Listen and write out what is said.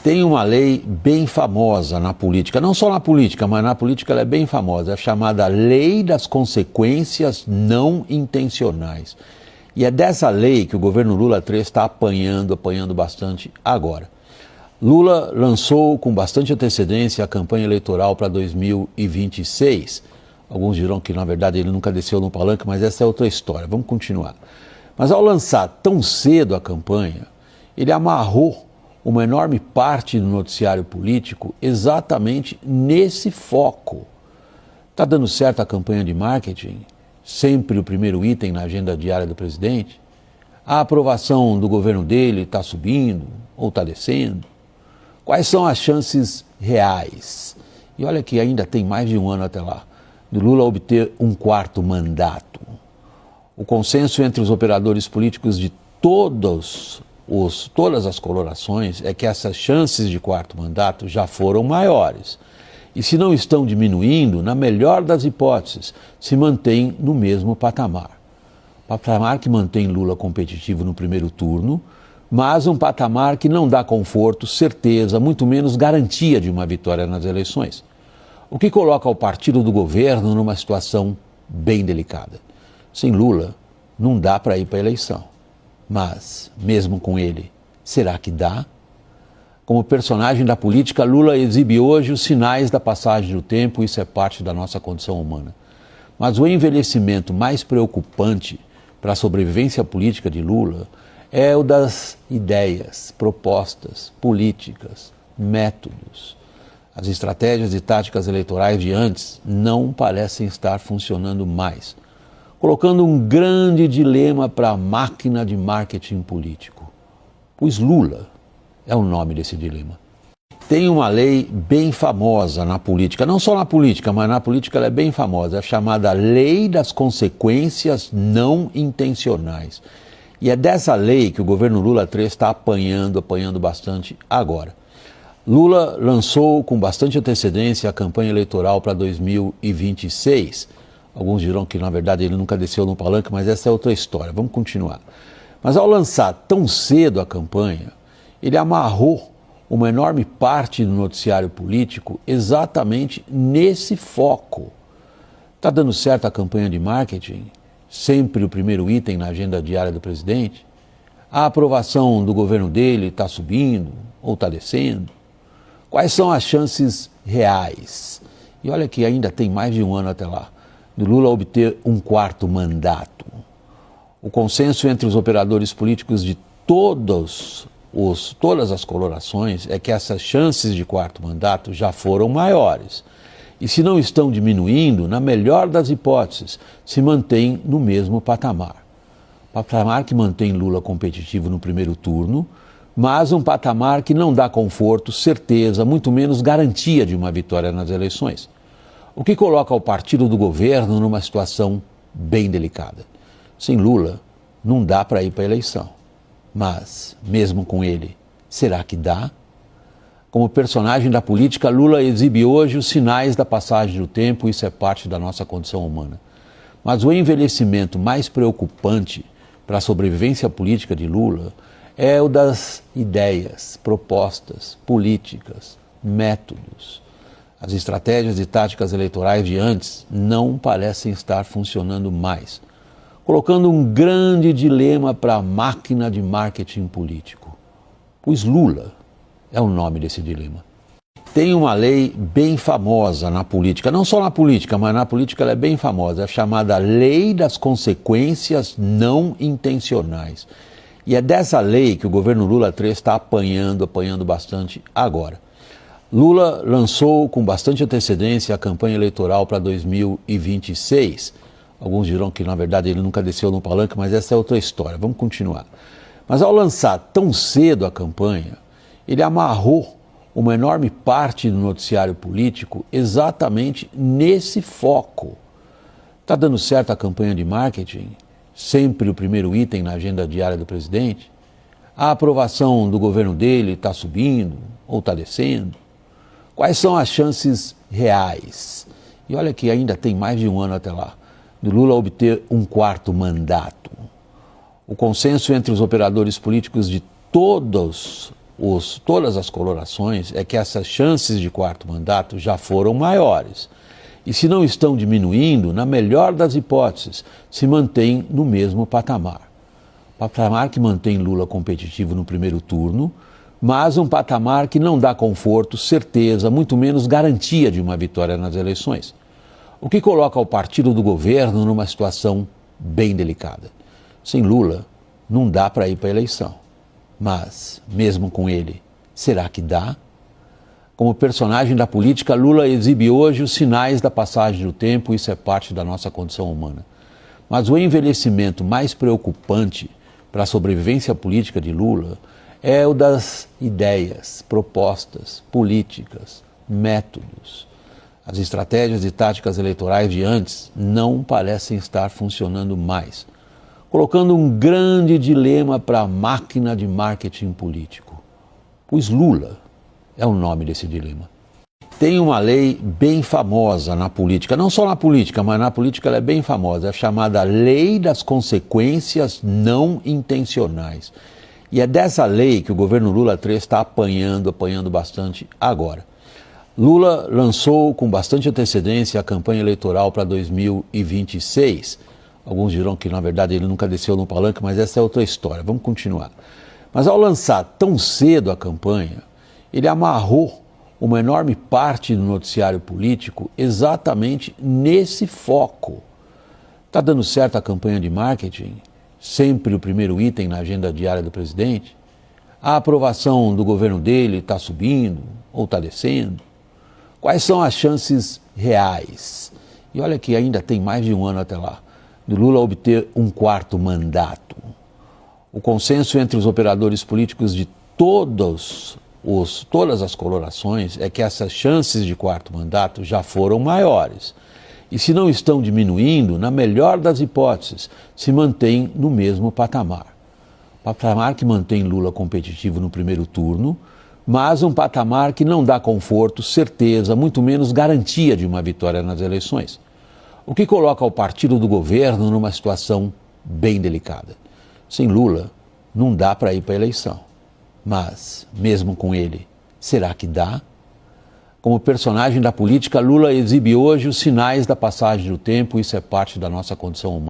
Tem uma lei bem famosa na política, não só na política, mas na política ela é bem famosa, é a chamada Lei das Consequências Não Intencionais. E é dessa lei que o governo Lula III está apanhando bastante agora. Lula lançou com bastante antecedência a campanha eleitoral para 2026. Alguns dirão que, na verdade, ele nunca desceu no palanque, mas essa é outra história. Vamos continuar. Mas ao lançar tão cedo a campanha, ele amarrou uma enorme parte do noticiário político exatamente nesse foco. Está dando certo a campanha de marketing? Sempre o primeiro item na agenda diária do presidente? A aprovação do governo dele está subindo ou está descendo? Quais são as chances reais? E olha que ainda tem mais de um ano até lá, de Lula obter um quarto mandato. O consenso entre os operadores políticos de todas as colorações é que essas chances de quarto mandato já foram maiores. E se não estão diminuindo, na melhor das hipóteses, se mantém no mesmo patamar. Patamar que mantém Lula competitivo no primeiro turno, mas um patamar que não dá conforto, certeza, muito menos garantia de uma vitória nas eleições. O que coloca o partido do governo numa situação bem delicada. Sem Lula, não dá para ir para a eleição. Mas, mesmo com ele, será que dá? Como personagem da política, Lula exibe hoje os sinais da passagem do tempo, isso é parte da nossa condição humana. Mas o envelhecimento mais preocupante para a sobrevivência política de Lula é o das ideias, propostas, políticas, métodos. As estratégias e táticas eleitorais de antes não parecem estar funcionando mais, colocando um grande dilema para a máquina de marketing político. Pois Lula é o nome desse dilema. Tem uma lei bem famosa na política, não só na política, mas na política ela é bem famosa, é a chamada Lei das Consequências Não Intencionais. E é dessa lei que o governo Lula III está apanhando bastante agora. Lula lançou com bastante antecedência a campanha eleitoral para 2026. Alguns dirão que, na verdade, ele nunca desceu no palanque, mas essa é outra história. Vamos continuar. Mas ao lançar tão cedo a campanha, ele amarrou uma enorme parte do noticiário político exatamente nesse foco. Está dando certo a campanha de marketing? Sempre o primeiro item na agenda diária do presidente? A aprovação do governo dele está subindo ou está descendo? Quais são as chances reais? E olha que ainda tem mais de um ano até lá, de Lula obter um quarto mandato. O consenso entre os operadores políticos de todas as colorações é que essas chances de quarto mandato já foram maiores. E se não estão diminuindo, na melhor das hipóteses, se mantém no mesmo patamar. Patamar que mantém Lula competitivo no primeiro turno, mas um patamar que não dá conforto, certeza, muito menos garantia de uma vitória nas eleições. O que coloca o partido do governo numa situação bem delicada. Sem Lula, não dá para ir para a eleição. Mas, mesmo com ele, será que dá? Como personagem da política, Lula exibe hoje os sinais da passagem do tempo, isso é parte da nossa condição humana. Mas o envelhecimento mais preocupante para a sobrevivência política de Lula é o das ideias, propostas, políticas, métodos. As estratégias e táticas eleitorais de antes não parecem estar funcionando mais, colocando um grande dilema para a máquina de marketing político. Pois Lula é o nome desse dilema. Tem uma lei bem famosa na política, não só na política, mas na política ela é bem famosa, é a chamada Lei das Consequências Não Intencionais. E é dessa lei que o governo Lula III está apanhando bastante agora. Lula lançou com bastante antecedência a campanha eleitoral para 2026. Alguns dirão que, na verdade, ele nunca desceu no palanque, mas essa é outra história. Vamos continuar. Mas ao lançar tão cedo a campanha, ele amarrou uma enorme parte do noticiário político exatamente nesse foco. Está dando certo a campanha de marketing? Sempre o primeiro item na agenda diária do presidente? A aprovação do governo dele está subindo ou está descendo? Quais são as chances reais? E olha que ainda tem mais de um ano até lá, de Lula obter um quarto mandato. O consenso entre os operadores políticos de todas todas as colorações é que essas chances de quarto mandato já foram maiores. E se não estão diminuindo, na melhor das hipóteses, se mantém no mesmo patamar. Patamar que mantém Lula competitivo no primeiro turno, mas um patamar que não dá conforto, certeza, muito menos garantia de uma vitória nas eleições. O que coloca o partido do governo numa situação bem delicada. Sem Lula, não dá para ir para a eleição. Mas, mesmo com ele, será que dá? Como personagem da política, Lula exibe hoje os sinais da passagem do tempo, isso é parte da nossa condição humana. Mas o envelhecimento mais preocupante para a sobrevivência política de Lula é o das ideias, propostas, políticas, métodos. As estratégias e táticas eleitorais de antes não parecem estar funcionando mais, colocando um grande dilema para a máquina de marketing político. Pois Lula é o nome desse dilema. Tem uma lei bem famosa na política, não só na política, mas na política ela é bem famosa, é chamada Lei das Consequências Não Intencionais. E é dessa lei que o governo Lula III está apanhando bastante agora. Lula lançou com bastante antecedência a campanha eleitoral para 2026. Alguns dirão que, na verdade, ele nunca desceu no palanque, mas essa é outra história. Vamos continuar. Mas ao lançar tão cedo a campanha, ele amarrou uma enorme parte do noticiário político exatamente nesse foco. Está dando certo a campanha de marketing? Sempre o primeiro item na agenda diária do presidente? A aprovação do governo dele está subindo ou está descendo? Quais são as chances reais? E olha que ainda tem mais de um ano até lá, do Lula obter um quarto mandato. O consenso entre os operadores políticos de todas as colorações é que essas chances de quarto mandato já foram maiores. E se não estão diminuindo, na melhor das hipóteses, se mantém no mesmo patamar. Patamar que mantém Lula competitivo no primeiro turno, mas um patamar que não dá conforto, certeza, muito menos garantia de uma vitória nas eleições. O que coloca o partido do governo numa situação bem delicada. Sem Lula, não dá para ir para a eleição. Mas, mesmo com ele, será que dá? Como personagem da política, Lula exibe hoje os sinais da passagem do tempo, isso é parte da nossa condição humana.